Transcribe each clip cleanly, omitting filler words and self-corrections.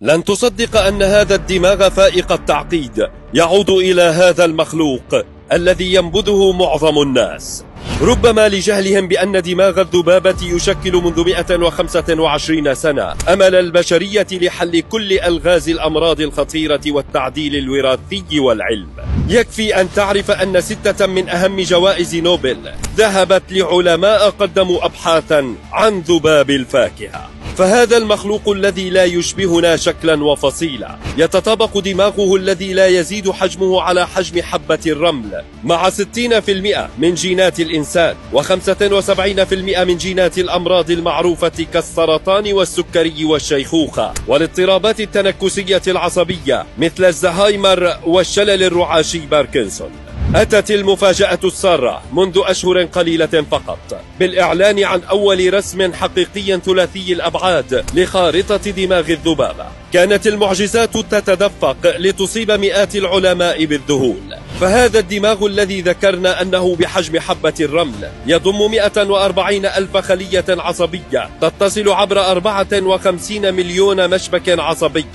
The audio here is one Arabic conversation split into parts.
لن تصدق أن هذا الدماغ فائق التعقيد يعود إلى هذا المخلوق الذي ينبذه معظم الناس، ربما لجهلهم بأن دماغ الذبابة يشكل منذ 125 سنة أمل البشرية لحل كل ألغاز الأمراض الخطيرة والتعديل الوراثي والعلم. يكفي أن تعرف أن 6 من أهم جوائز نوبل ذهبت لعلماء قدموا أبحاثا عن ذباب الفاكهة. فهذا المخلوق الذي لا يشبهنا شكلا وفصيلا يتطابق دماغه الذي لا يزيد حجمه على حجم حبة الرمل مع 60% من جينات الإنسان و75% من جينات الأمراض المعروفة كالسرطان والسكري والشيخوخة والاضطرابات التنكسية العصبية مثل الزهايمر والشلل الرعاشي باركنسون. أتت المفاجأة السارة منذ أشهر قليلة فقط بالإعلان عن أول رسم حقيقي ثلاثي الأبعاد لخارطة دماغ الذبابة. كانت المعجزات تتدفق لتصيب مئات العلماء بالذهول، فهذا الدماغ الذي ذكرنا أنه بحجم حبة الرمل يضم 140 ألف خلية عصبية تتصل عبر 54 مليون مشبك عصبي.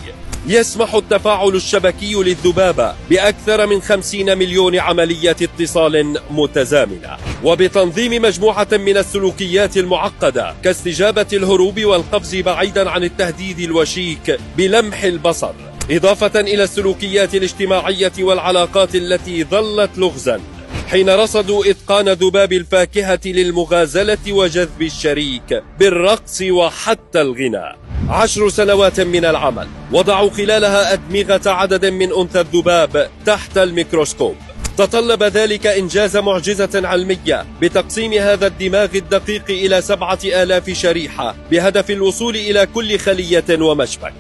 يسمح التفاعل الشبكي للذبابة بأكثر من 50 مليون عملية اتصال متزامنة، وبتنظيم مجموعة من السلوكيات المعقدة كاستجابة الهروب والقفز بعيدا عن التهديد الوشيك بلمح البصر، إضافة إلى السلوكيات الاجتماعية والعلاقات التي ظلت لغزا حين رصدوا إتقان ذباب الفاكهة للمغازلة وجذب الشريك بالرقص وحتى الغناء. 10 سنوات من العمل وضعوا خلالها أدمغة عدد من أنثى الذباب تحت الميكروسكوب. تطلب ذلك إنجاز معجزة علمية بتقسيم هذا الدماغ الدقيق إلى 7000 شريحة بهدف الوصول إلى كل خلية ومشبك،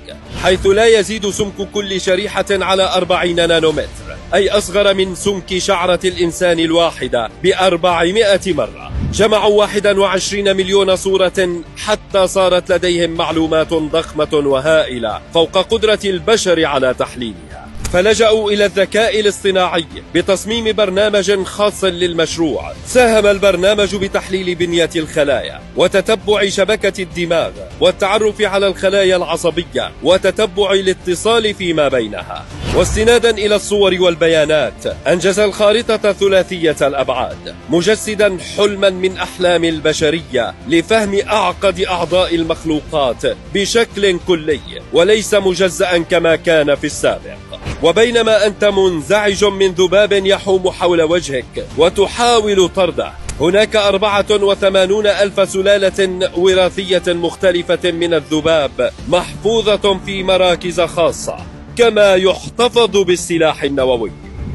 حيث لا يزيد سمك كل شريحة على 40 نانومتر، أي أصغر من سمك شعرة الإنسان الواحدة ب400 مرة. جمعوا 21 مليون صورة حتى صارت لديهم معلومات ضخمة وهائلة فوق قدرة البشر على تحليلها، فلجأوا إلى الذكاء الاصطناعي بتصميم برنامج خاص للمشروع. ساهم البرنامج بتحليل بنية الخلايا وتتبع شبكة الدماغ والتعرف على الخلايا العصبية وتتبع الاتصال فيما بينها. واستنادا إلى الصور والبيانات أنجز الخارطة ثلاثية الأبعاد، مجسدا حلما من أحلام البشرية لفهم أعقد أعضاء المخلوقات بشكل كلي وليس مجزأ كما كان في السابق. وبينما أنت منزعج من ذباب يحوم حول وجهك وتحاول طرده، هناك 84 ألف سلالة وراثية مختلفة من الذباب محفوظة في مراكز خاصة، كما يحتفظ بالسلاح النووي.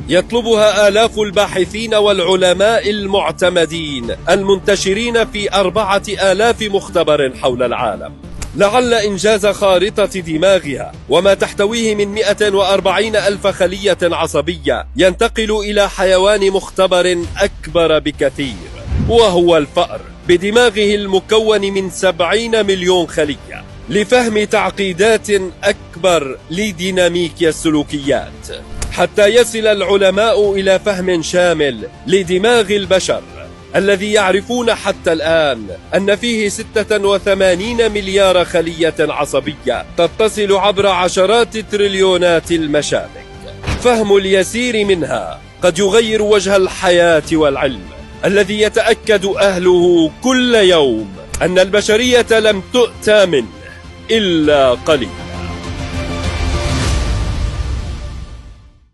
يطلبها آلاف الباحثين والعلماء المعتمدين المنتشرين في 4000 مختبر حول العالم. لعل إنجاز خارطة دماغها وما تحتويه من 140 ألف خلية عصبية ينتقل إلى حيوان مختبر أكبر بكثير، وهو الفأر بدماغه المكون من 70 مليون خلية، لفهم تعقيدات أكبر لديناميكيا السلوكيات، حتى يصل العلماء إلى فهم شامل لدماغ البشر الذي يعرفون حتى الآن أن فيه 86 مليار خلية عصبية تتصل عبر عشرات تريليونات المشابك. فهم اليسير منها قد يغير وجه الحياة والعلم الذي يتأكد أهله كل يوم أن البشرية لم تؤت منه إلا قليل.